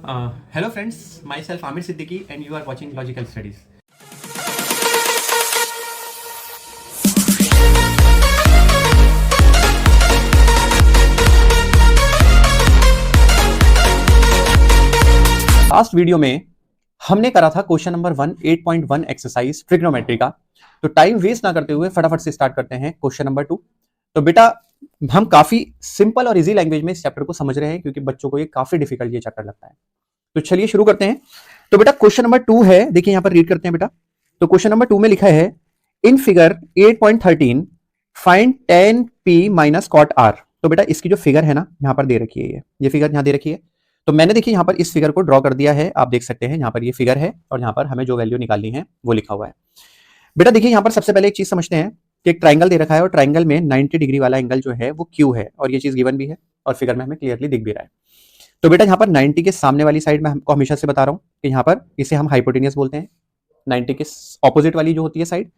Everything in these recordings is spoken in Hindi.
Hello friends, myself Amir Siddiqui and you are watching Logical Studies. Last video में हमने करा था क्वेश्चन नंबर 8.1 एक्सरसाइज ट्रिग्नोमेट्री का। तो टाइम वेस्ट ना करते हुए फटाफट से स्टार्ट करते हैं क्वेश्चन नंबर 2। तो बेटा हम काफी सिंपल और इजी लैंग्वेज में इस चैप्टर को समझ रहे हैं क्योंकि बच्चों को ये काफी डिफिकल्ट ये चैप्टर लगता है। तो चलिए शुरू करते हैं। तो बेटा क्वेश्चन नंबर 2 है, देखिए यहां पर रीड करते हैं बेटा। तो क्वेश्चन नंबर 2 में लिखा है in figure 8.13 find tan p minus cot r। तो बेटा इसकी जो फिगर है ना यहां पर दे रखी है, ये फिगर यहां दे रखी है। तो मैंने देखिए यहां पर इस फिगर को ड्रॉ कर दिया है, आप देख सकते हैं यहां पर ये फिगर है और यहां पर हमें जो वैल्यू निकालनी है वो लिखा हुआ है। बेटा देखिए यहां पर सबसे पहले एक चीज समझते हैं कि एक ट्राइंगल दे रखा है और ट्राइंगल में 90 डिग्री वाला एंगल जो है वो क्यू है और ये चीज गिवन भी है और फिगर में हमें क्लियरली दिख भी रहा है। तो बेटा यहाँ पर 90 के सामने वाली साइड में हमको हमेशा से बता रहा हूँ कि यहाँ पर इसे हम हाइपोटेनियस बोलते हैं, 90 के ऑपोजिट वाली जो होती है साइड।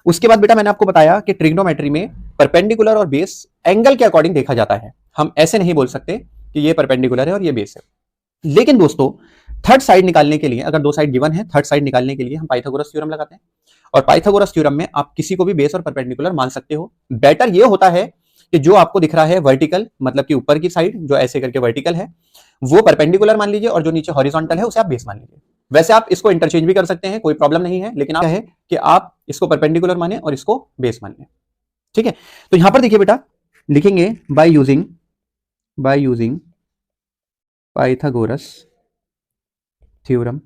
उसके बाद बेटा मैंने आपको बताया कि ट्रिग्नोमेट्री में परपेंडिकुलर और बेस एंगल के अकॉर्डिंग देखा जाता है। हम ऐसे नहीं बोल सकते कि ये परपेंडिकुलर है और ये बेस है। लेकिन दोस्तों थर्ड साइड निकालने के लिए, अगर दो साइड गिवन है, थर्ड साइड निकालने के लिए हम पाइथागोरस थ्योरम लगाते हैं और पाइथागोरस थ्योरम में आप किसी को भी बेस और परपेंडिकुलर मान सकते हो। बेटर ये होता है कि जो आपको दिख रहा है वर्टिकल, मतलब कि ऊपर की साइड जो ऐसे करके वर्टिकल है वो परपेंडिकुलर मान लीजिए और जो नीचे हॉरिजॉन्टल है उसे आप बेस मान लीजिए। वैसे आप इसको इंटरचेंज भी कर सकते हैं, कोई प्रॉब्लम नहीं है, लेकिन आप है कि आप इसको परपेंडिकुलर माने और इसको बेस मान लें। ठीक है, तो यहां पर देखिए बेटा लिखेंगे by using Pythagoras theorem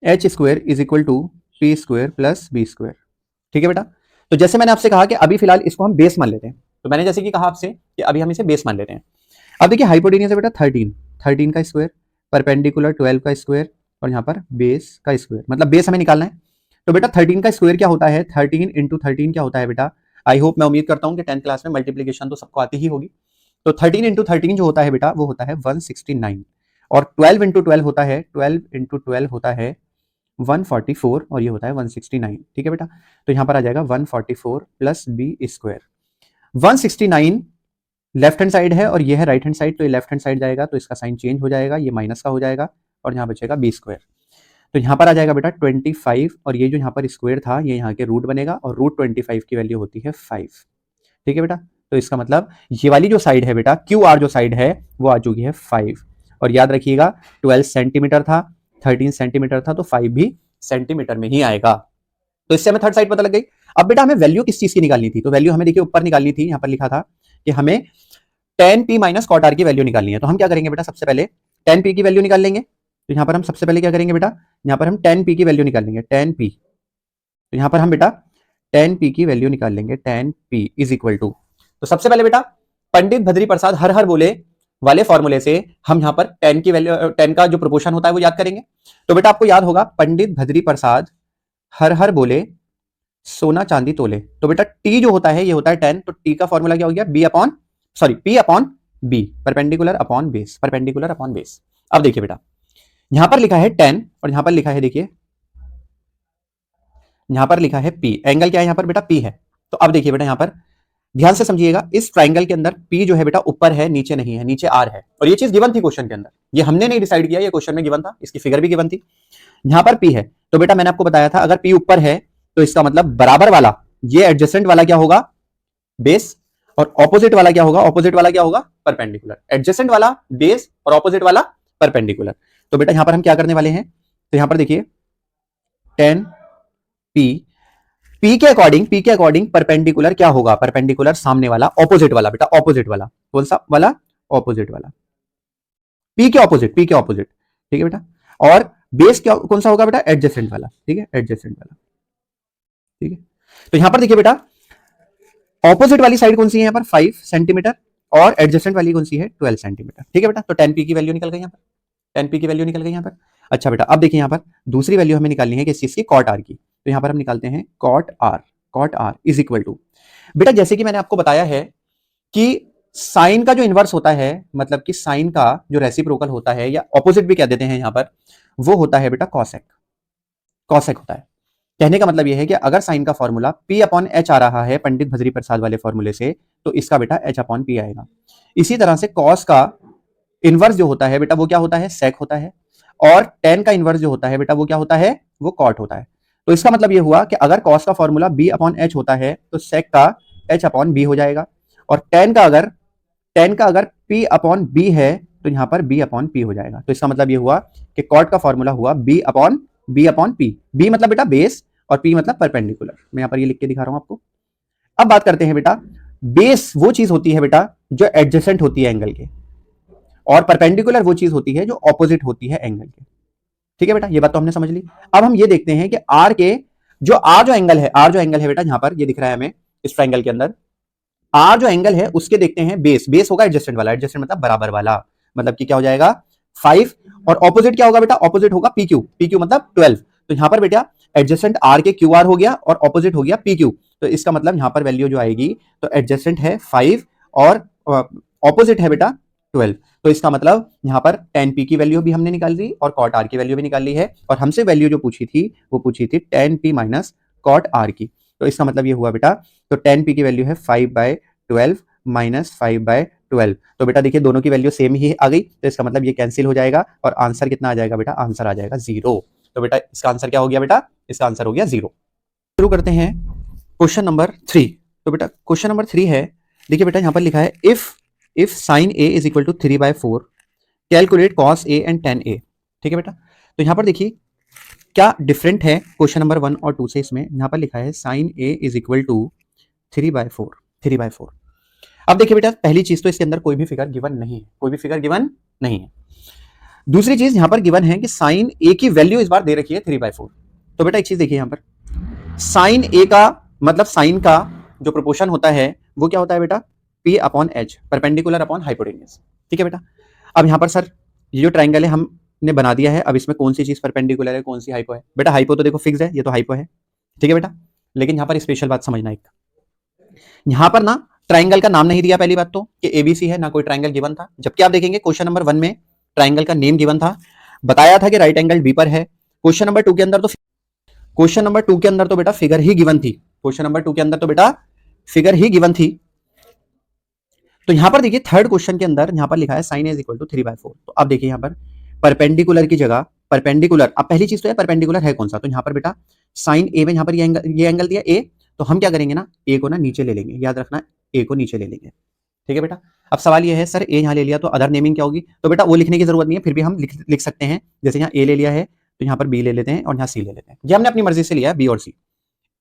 h square is equal to P square plus B square. ठीक है बेटा, तो जैसे मैंने आपसे कहा कि अभी फिलहाल इसको हम बेस मान लेते हैं, तो मैंने जैसे कि कहा आपसे कि अभी हम इसे बेस मान लेते हैं। अब देखिए हाइपोटेनियस है बेटा 13 का स्क्वायर, परपेंडिकुलर 12 का स्क्वायर और यहाँ पर बेस का स्क्वायर, मतलब बेस हमें निकालना है। तो बेटा 13 का स्क्वायर क्या होता है, 13 इंटू 13 क्या होता है बेटा। आई होप, मैं उम्मीद करता हूँ कि 10th क्लास में मल्टीप्लीकेशन तो सबको आती ही होगी। तो 13 इंटू 13 जो होता है बेटा वो होता है 169 और 12 इंटू 12 होता है 144 और ये होता है 169। ठीक है बेटा, तो यहां पर आ जाएगा 144 plus B square. 169 left hand side है और ये है राइट हैंड साइड, तो ये लेफ्ट हैंड साइड जाएगा तो इसका साइन चेंज हो जाएगा, ये माइनस का हो जाएगा और यहाँ बचेगा बी स्क्वायर। तो यहाँ पर आ जाएगा बेटा 25 और ये जो यहाँ पर स्क्वायर था ये यहाँ के रूट बनेगा और रूट 25 की वैल्यू होती है 5। ठीक है बेटा, तो इसका मतलब ये वाली जो साइड है बेटा क्यू आर जो साइड है वो आ चुकी है 5। और याद रखिएगा 12 सेंटीमीटर था, 13 सेंटीमीटर था, तो 5 भी सेंटीमीटर में ही आएगा। तो इससे हमें थर्ड साइड पता लग गई। अब बेटा हमें वैल्यू किस चीज की निकालनी थी, तो वैल्यू हमें देखिए ऊपर निकालनी थी, यहाँ पर लिखा था कि हमें tan p minus cot r की वैल्यू निकालनी है। तो हम क्या करेंगे बेटा, सबसे पहले tan p की वैल्यू निकाल लेंगे। तो यहाँ पर हम सबसे पहले क्या करेंगे बेटा, यहाँ पर हम tan p की वैल्यू निकाल लेंगे, tan p। तो यहाँ पर हम बेटा tan p की वैल्यू निकाल लेंगे, tan p is equal to, तो सबसे पहले बेटा पंडित भद्री प्रसाद हर हर बोले वाले फॉर्मूले से हम यहाँ पर tan की वैल्यू, tan का जो प्रोपोर्शन होता है वो याद करेंगे। तो बेटा आपको याद होगा पंडित भद्री प्रसाद हर हर बोले सोना चांदी तोले। तो बेटा t जो होता है ये होता है 10, तो t का फॉर्मूला क्या हो गया, p upon b, perpendicular upon base, perpendicular upon base. अब देखिए बेटा यहां पर लिखा है 10 और यहां पर लिखा है, देखिए यहां पर लिखा है p, एंगल क्या है यहाँ पर बेटा p है। तो अब देखिए बेटा यहां पर ध्यान से समझिएगा, इस ट्राइंगल के अंदर p जो है बेटा ऊपर है नीचे नहीं है, नीचे r है और ये चीज गिवन थी क्वेश्चन के अंदर, ये हमने नहीं डिसाइड किया, ये क्वेश्चन में गिवन था, इसकी फिगर भी गिवन थी। यहां पर p है, तो बेटा मैंने आपको बताया था अगर p ऊपर है तो इसका मतलब बराबर वाला ये एडजेसेंट वाला क्या होगा, बेस, और ऑपोजिट वाला क्या होगा, ऑपोजिट वाला क्या होगा, परपेंडिकुलर। एडजेसेंट वाला बेस और ऑपोजिट वाला परपेंडिकुलर। तो बेटा यहां पर हम क्या करने वाले हैं, तो यहां पर देखिए tan p, p के अकॉर्डिंग परपेंडिकुलर क्या होगा, परपेंडिकुलर सामने वाला, ऑपोजिट वाला बेटा, ऑपोजिट वाला, कौन सा वाला, ऑपोजिट वाला, p के ऑपोजिट, ठीक है बेटा। और बेस क्या कौन सा होगा बेटा, एडजेसेंट वाला, ठीक है, एडजेसेंट वाला, ठीक है। तो यहां पर देखिए बेटा ऑपोजिट वाली साइड कौन सी है यहाँ पर 5 सेंटीमीटर और एडजेसेंट वाली कौन सी है 12 सेंटीमीटर। ठीक है बेटा, तो tan p की वैल्यू निकल गई यहाँ पर, tan p की वैल्यू निकल गई यहाँ पर। अच्छा बेटा अब देखिए यहाँ पर दूसरी वैल्यू हमें निकालनी है किस चीज की, cot r की। तो यहाँ पर हम निकालते हैं cot r is equal to, बेटा जैसे कि मैंने आपको बताया है कि साइन का जो इनवर्स होता है, मतलब कि साइन का जो रेसिप्रोकल होता है या ऑपोजिट भी कह देते हैं यहाँ पर, वो होता है बेटा कॉसेक, कॉसेक होता है। कहने का मतलब यह है कि अगर साइन का फॉर्मूला p अपॉन एच आ रहा है पंडित भजरी प्रसाद वाले फॉर्मूले से, तो इसका बेटा h अपॉन p आएगा। इसी तरह से कॉस का इनवर्स जो होता है बेटा वो क्या होता है, सेक होता है, और टेन का इनवर्स जो होता है बेटा वो क्या होता है, वो कॉट होता है। तो इसका मतलब ये हुआ कि अगर कॉस का फॉर्मूला बी अपॉन एच होता है तो सेक का एच अपॉन बी हो जाएगा, और टेन का अगर पी अपॉन बी है तो यहां पर बी अपॉन पी हो जाएगा। तो इसका मतलब ये हुआ कि कॉट का फॉर्मूला हुआ बी अपॉन पी। बी मतलब बेटा बेस और पी मतलब परपेंडिकुलर। मैं यहां पर ये लिख के दिखा रहा हूं आपको। अब बात करते हैं बेटा, बेस वो चीज होती है बेटा जो एडजेसेंट होती है एंगल के, और परपेंडिकुलर वो चीज होती है जो ऑपोजिट होती है एंगल के। ठीक है बेटा, ये बात तो हमने समझ ली। अब हम ये देखते हैं कि आर के जो आर जो एंगल है, आर जो एंगल है बेटा यहां पर ये दिख रहा है हमें इस ट्राइंगल के अंदर, आर जो एंगल है उसके देखते हैं बेस। बेस होगा एडजस्टेंट वाला, एडजस्टेंट मतलब बराबर वाला, मतलब कि क्या हो जाएगा 5, और ऑपोजिट क्या होगा बेटा, ऑपोजिट होगा पी क्यू, पी क्यू मतलब 12। तो यहां पर बेटा एडजस्टेंट आर के क्यू आर हो गया और ऑपोजिट हो गया पी क्यू। तो इसका मतलब यहां पर वैल्यू जो आएगी, तो एडजस्टेंट है 5 और ऑपोजिट है बेटा 12। तो इसका मतलब यहां पर tan p की वैल्यू भी हमने निकाल ली और cot r की वैल्यू भी निकाल ली है, और हमसे वैल्यू जो पूछी थी वो पूछी थी tan p minus cot r की। तो इसका मतलब ये हुआ बेटा, तो tan p की वैल्यू है 5/12 माइनस 5/12। तो बेटा देखिए दोनों की वैल्यू सेम ही आ गई, तो इसका मतलब ये कैंसिल हो जाएगा और आंसर कितना आ जाएगा बेटा, आंसर आ जाएगा 0। तो बेटा इसका आंसर क्या हो गया बेटा, इसका आंसर हो गया 0। शुरू करते हैं क्वेश्चन नंबर 3। तो बेटा क्वेश्चन नंबर 3 है, देखिए बेटा यहां पर लिखा है if sine A is equal to 3/4 calculate cos A and tan ए। ठीक है बेटा, तो यहां पर देखिए क्या डिफरेंट है क्वेश्चन नंबर 1 और 2 से। इसमें यहां पर लिखा है sine A is equal to 3/4। अब देखिए बेटा पहली चीज तो इसके अंदर कोई भी फिगर गिवन नहीं है, कोई भी फिगर गिवन नहीं है। दूसरी चीज यहां पर गिवन है कि साइन ए की वैल्यू इस बार दे रखी है 3/4। तो बेटा एक चीज देखिए यहां पर साइन ए का मतलब साइन का जो प्रोपोर्शन होता है वो क्या होता है बेटा, P upon H, perpendicular upon hypotenuse. ठीक है बेटा, अब यहां पर सर ये जो ट्राइंगल है हमने बना दिया है, अब इसमें कौन सी चीज परपेंडिकुलर है कौन सी हाइपो है। बेटा हाइपो तो देखो फिक्स है, ये तो हाइपो है। ठीक है बेटा, लेकिन यहां पर स्पेशल बात समझना, एक यहां पर ना ट्राइंगल का नाम नहीं दिया पहली बात तो कि एबीसी है, ना कोई ट्राइंगल गिवन था। जबकि आप देखेंगे क्वेश्चन नंबर 1 में ट्राइंगल का नेम गिवन था, बताया था कि राइट एंगल बी पर है। क्वेश्चन नंबर 2 के अंदर तो बेटा फिगर ही गिवन थी, क्वेश्चन नंबर 2 के अंदर तो बेटा फिगर ही गिवन थी। तो यहां पर देखिए थर्ड क्वेश्चन के अंदर यहां पर लिखा है साइन इज इक्वल टू 3/4। तो अब देखिए यहां पर परपेंडिकुलर की जगह परपेंडिकुलर, अब पहली चीज तो है परपेंडिकुलर है कौन सा, तो यहां पर बेटा साइन ए में यहां पर ये एंगल दिया ए, तो हम क्या करेंगे ना ए को ना नीचे ले लेंगे, याद रखना ए को नीचे ले लेंगे। ठीक है बेटा, अब सवाल ये है सर ए यहां ले लिया तो अदर नेमिंग क्या होगी, तो बेटा वो लिखने की जरूरत नहीं है, फिर भी हम लिख सकते हैं। जैसे यहाँ ए ले लिया है तो यहाँ पर बी ले लेते हैं और यहाँ सी ले लेते हैं। ये हमने अपनी मर्जी से लिया है बी और सी।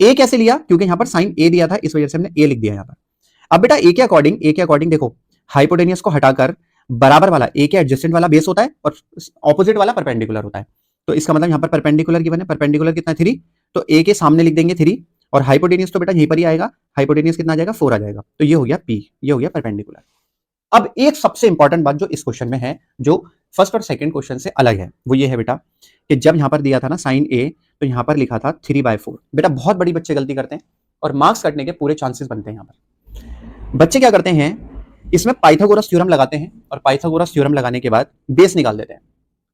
ए कैसे लिया, क्योंकि यहाँ पर साइन ए दिया था इस वजह से हमने ए लिख दिया यहाँ पर। अब बेटा ए के अकॉर्डिंग देखो हाइपोटेनियस को हटाकर बराबर वाला ए के एडजेसेंट वाला बेस होता है और ऑपोजिट वाला परपेंडिकुलर होता है। तो इसका मतलब यहाँ पर परपेंडिकुलर गिवन है, परपेंडिकुलर कितना 3, तो ए के सामने लिख देंगे 3 और हाइपोटेनियस तो बेटा यहीं पर ही आएगा, हाइपोटेनियस कितना आ जाएगा 4 आ जाएगा। तो ये हो गया पी, ये हो गया परपेंडिकुलर। अब एक सबसे इंपॉर्टेंट बात जो इस क्वेश्चन में है, जो फर्स्ट और सेकंड क्वेश्चन से अलग है, वो ये है बेटा कि जब यहां पर दिया था ना साइन ए, तो यहां पर लिखा था 3/4। बेटा बहुत बड़ी बच्चे गलती करते हैं और मार्क्स कटने के पूरे चांसेस बनते हैं। यहां पर बच्चे क्या करते हैं, इसमें पाइथागोरस थ्योरम लगाते हैं और पाइथागोरस थ्योरम लगाने के बाद बेस निकाल देते हैं।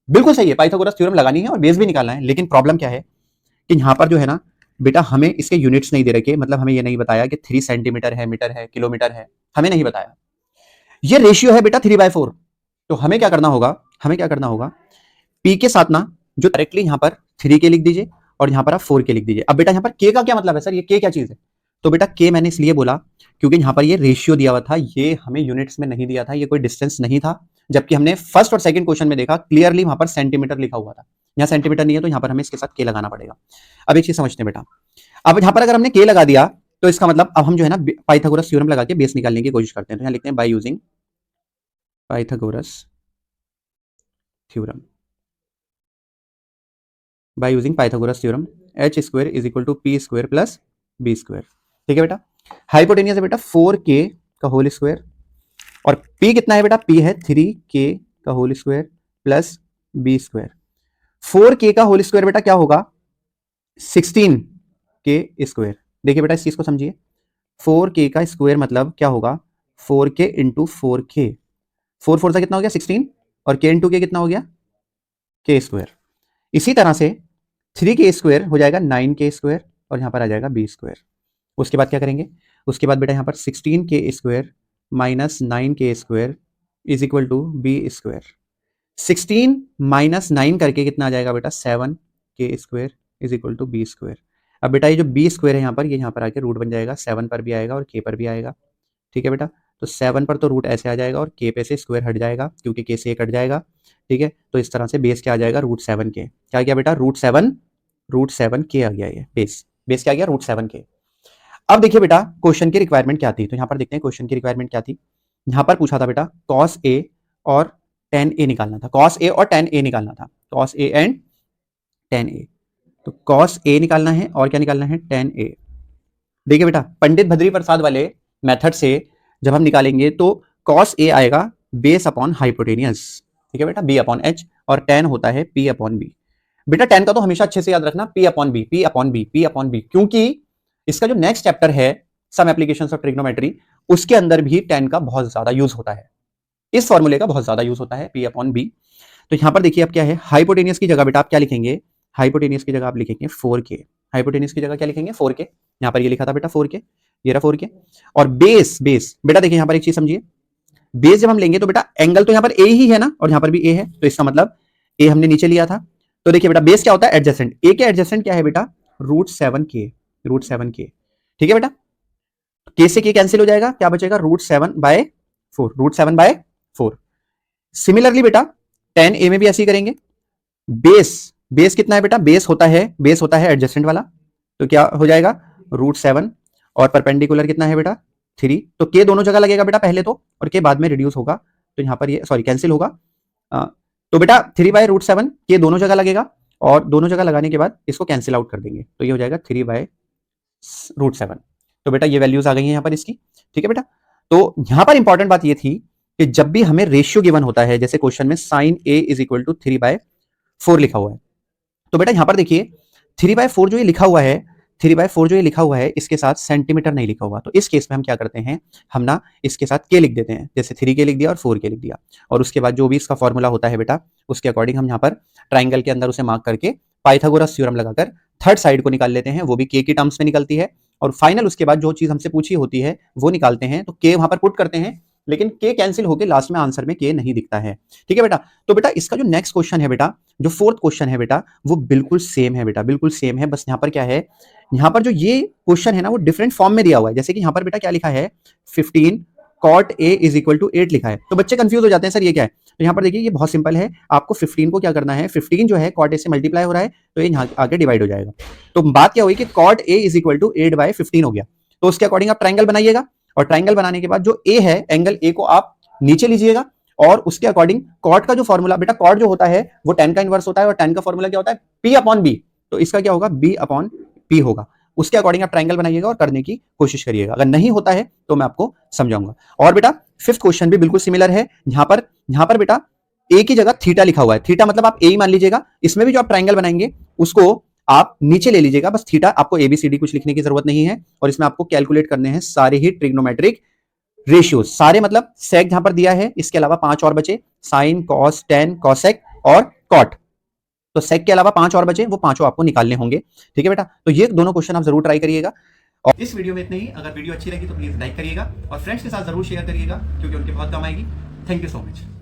बिल्कुल सही है, पाइथागोरस थ्योरम लगानी है और बेस भी निकालना है, लेकिन प्रॉब्लम क्या है कि यहां पर जो है ना बेटा हमें इसके यूनिट्स नहीं दे रखे, मतलब हमें ये नहीं बताया कि 3 सेंटीमीटर है, मीटर है, किलोमीटर है, हमें नहीं बताया। ये रेशियो है बेटा 3/4। तो हमें क्या करना होगा, पी के साथ ना जो डायरेक्टली यहां पर 3 के लिख दीजिए और यहां पर आप 4 के लिख दीजिए। अब बेटा यहां पर के का क्या मतलब है सर, ये के क्या चीज है, तो बेटा के मैंने इसलिए बोला क्योंकि यहां पर ये रेशियो दिया हुआ था, ये हमें यूनिट्स में नहीं दिया था, ये कोई डिस्टेंस नहीं था। जबकि हमने फर्स्ट और सेकंड क्वेश्चन में देखा क्लियरली वहां पर सेंटीमीटर लिखा हुआ था, यहाँ सेंटीमीटर नहीं है, तो यहां पर हमें इसके साथ के लगाना पड़ेगा। अब एक चीज समझते हैं बेटा, अब यहां पर अगर हमने के लगा दिया तो इसका मतलब अब हम जो है ना पाइथागोरस थ्योरम लगा के बेस निकालने की कोशिश करते हैं। तो यहां लिखते हैं by using Pythagoras theorem, by using Pythagoras theorem h square is equal to P square plus B square. ठीक है बेटा, हाइपोटेनियस है बेटा 4k का होल स्क्वायर और p कितना है बेटा, p है 3k का whole square plus B square. 4k का होल स्क्वायर बेटा क्या होगा 16k स्क्वायर। देखिए बेटा इस चीज को समझिए, 4k का स्क्वायर मतलब क्या होगा 4k इंटू 4k, 4 से कितना हो गया 16 और k इंटू के कितना हो गया k स्क्वायर। इसी तरह से 3k स्क्वायर हो जाएगा 9k स्क्वायर और यहां पर आ जाएगा बी स्क्वायर। उसके बाद क्या करेंगे, उसके बाद बेटा यहां पर 16k square minus 9k square is equal to B square. 16 minus 9 करके कितना आ जाएगा बेटा 7 के square is equal to B square. अब बेटा ये जो बी स्क्वायर है यहाँ पर, ये यहाँ पर आके रूट बन जाएगा, 7 पर भी आएगा और के पर भी आएगा। ठीक है बेटा, तो 7 पर तो रूट ऐसे आ जाएगा और के पे से स्क्वायर हट जाएगा क्योंकि के से कट जाएगा। ठीक है, तो इस तरह से बेस क्या आ जाएगा √7 के। क्या गया बेटा √7 के आ गया, ये बेस क्या आ गया √7 के। अब देखिए बेटा क्वेश्चन की रिक्वायरमेंट क्या थी, तो यहाँ पर देखते हैं क्वेश्चन की रिक्वायरमेंट क्या थी। यहाँ पर पूछा था बेटा cos A और tan A निकालना था, cos A और tan A निकालना था, cos A and tan A। तो cos A निकालना है और क्या निकालना है tan A। देखिए बेटा पंडित भद्री प्रसाद वाले मेथड से जब हम निकालेंगे तो cos A आएगा बेस अपॉन हाइपोटेनियस, ठीक है बेटा, b अपॉन h, और tan होता है p अपॉन b। बेटा tan का तो हमेशा अच्छे से याद रखना, p upon b, p upon b, p upon b, क्योंकि इसका जो नेक्स्ट चैप्टर है सम एप्लीकेशंस ऑफ ट्रिग्नोमेट्री, उसके अंदर भी tan का बहुत ज्यादा यूज होता है, इस फॉर्मूले का बहुत ज्यादा यूज होता है, p अपॉन b। तो यहां पर देखिए अब क्या है, हाइपोटेनियस की जगह बेटा आप क्या लिखेंगे, हाइपोटेनियस की जगह आप लिखेंगे 4k, हाइपोटेनियस की जगह क्या लिखेंगे 4k, यहां पर ये लिखा था बेटा 4k, ये रहा 4k। और बेस बेटा देखिए यहां पर एक चीज समझिए, बेस जब हम लेंगे तो बेटा एंगल तो यहां पर ए ही है ना, और यहां पर भी ए है, तो इसका मतलब ए हमने नीचे लिया था। तो देखिए बेटा बेस क्या होता है एडजेसेंट, ए के एडजेसेंट क्या है बेटा √7k, ठीक है बेटा। के से के कैंसिल हो जाएगा, क्या बचेगा √7/4। सिमिलरली बेटा tan ए में भी ऐसे ही करेंगे। बेस कितना है बेटा, बेस होता है एडजेसेंट वाला, तो क्या हो जाएगा √7, और परपेंडिकुलर कितना है बेटा 3, तो के दोनों जगह लगेगा बेटा पहले तो, और के बाद में रिड्यूस होगा, तो यहां पर ये सॉरी कैंसिल होगा। तो बेटा 3/√7 के दोनों जगह लगेगा, और दोनों जगह लगाने के बाद इसको कैंसिल आउट कर देंगे, तो ये हो जाएगा 3/√7। तो बेटा ये वैल्यूज आ गई हैं यहाँ पर इसकी, ठीक है बेटा। तो यहां पर इंपॉर्टेंट बात ये थी कि जब भी हमें रेशियो गिवन होता है, जैसे क्वेश्चन में sin A is equal to 3/4 लिखा हुआ है, तो बेटा यहां पर देखिए 3/4 जो ये लिखा हुआ है, 3/4 जो ये लिखा हुआ है, इसके साथ सेंटीमीटर नहीं लिखा हुआ, तो इस केस में हम क्या करते हैं, हम ना इसके साथ के लिख देते हैं, जैसे 3k लिख दिया और 4k लिख दिया, और उसके बाद जो भी इसका फॉर्मूला होता है बेटा उसके अकॉर्डिंग हम यहाँ पर ट्राइंगल के अंदर उसे मार्क करके पाइथागोरस थ्योरम लगाकर थर्ड साइड को निकाल लेते हैं, वो भी के की टर्म्स में निकलती है, और फाइनल उसके बाद जो चीज हमसे पूछी होती है वो निकालते हैं, तो के वहां पर पुट करते हैं, लेकिन के कैंसिल होकर लास्ट में आंसर में के नहीं दिखता है, ठीक है बेटा। तो बेटा इसका जो नेक्स्ट क्वेश्चन है बेटा, जो फोर्थ क्वेश्चन है बेटा, वो बिल्कुल सेम है बेटा, बिल्कुल सेम है, बस यहाँ पर क्या है, यहाँ पर जो ये क्वेश्चन है ना वो डिफरेंट फॉर्म में दिया हुआ है, जैसे कि यहाँ पर बेटा क्या लिखा है 15 cot A is equal to 8 लिखा है, तो बच्चे कंफ्यूज हो जाते हैं सर ये क्या है, तो यहाँ पर देखिए ये बहुत सिंपल है, आपको 15 को क्या करना है, 15 जो है cot A से मल्टीप्लाई हो रहा है, तो ये यहाँ आगे डिवाइड हो जाएगा, तो बात क्या हुई कि cot A is equal to 8/15 हो गया, तो उसके अकॉर्डिंग आप ट्राइंगल बनाइएगा, और ट्राइंगल बनाने के बाद जो A है एंगल A को आप नीचे लीजिएगा, और उसके अकॉर्डिंग कॉट का जो फॉर्मूला बेटा, कॉट जो होता है वो tan का इनवर्स होता है, और tan का फॉर्मूला क्या होता है P अपॉन B, तो इसका क्या होगा B अपॉन P होगा, उसके अकॉर्डिंग आप ट्राइंगल बनाइएगा और करने की कोशिश करिएगा, अगर नहीं होता है तो मैं आपको समझाऊंगा। और बेटा फिफ्थ क्वेश्चन भी बिल्कुल सिमिलर है, यहाँ पर बेटा ए की जगह थीटा लिखा हुआ है, थीटा मतलब आप ए ही मान लीजिएगा, इसमें भी जो आप ट्राइंगल बनाएंगे उसको आप नीचे ले लीजिएगा, बस थीटा, आपको एबीसीडी कुछ लिखने की जरूरत नहीं है, और इसमें आपको कैलकुलेट करने हैं सारे ही ट्रिग्नोमेट्रिक रेशियो, सारे मतलब सेक जहां पर दिया है, इसके अलावा 5 और बचे, साइन कॉस टेन कॉसेक और कॉट, तो सेक के अलावा 5 और बचे, वो पांचों आपको निकालने होंगे, ठीक है बेटा। तो ये दोनों क्वेश्चन आप जरूर ट्राई करिएगा। और इस वीडियो में इतना ही, अगर वीडियो अच्छी लगी तो प्लीज लाइक करिएगा और फ्रेंड्स के साथ जरूर शेयर करिएगा, क्योंकि उनके बहुत काम आएगी। Thank you so much.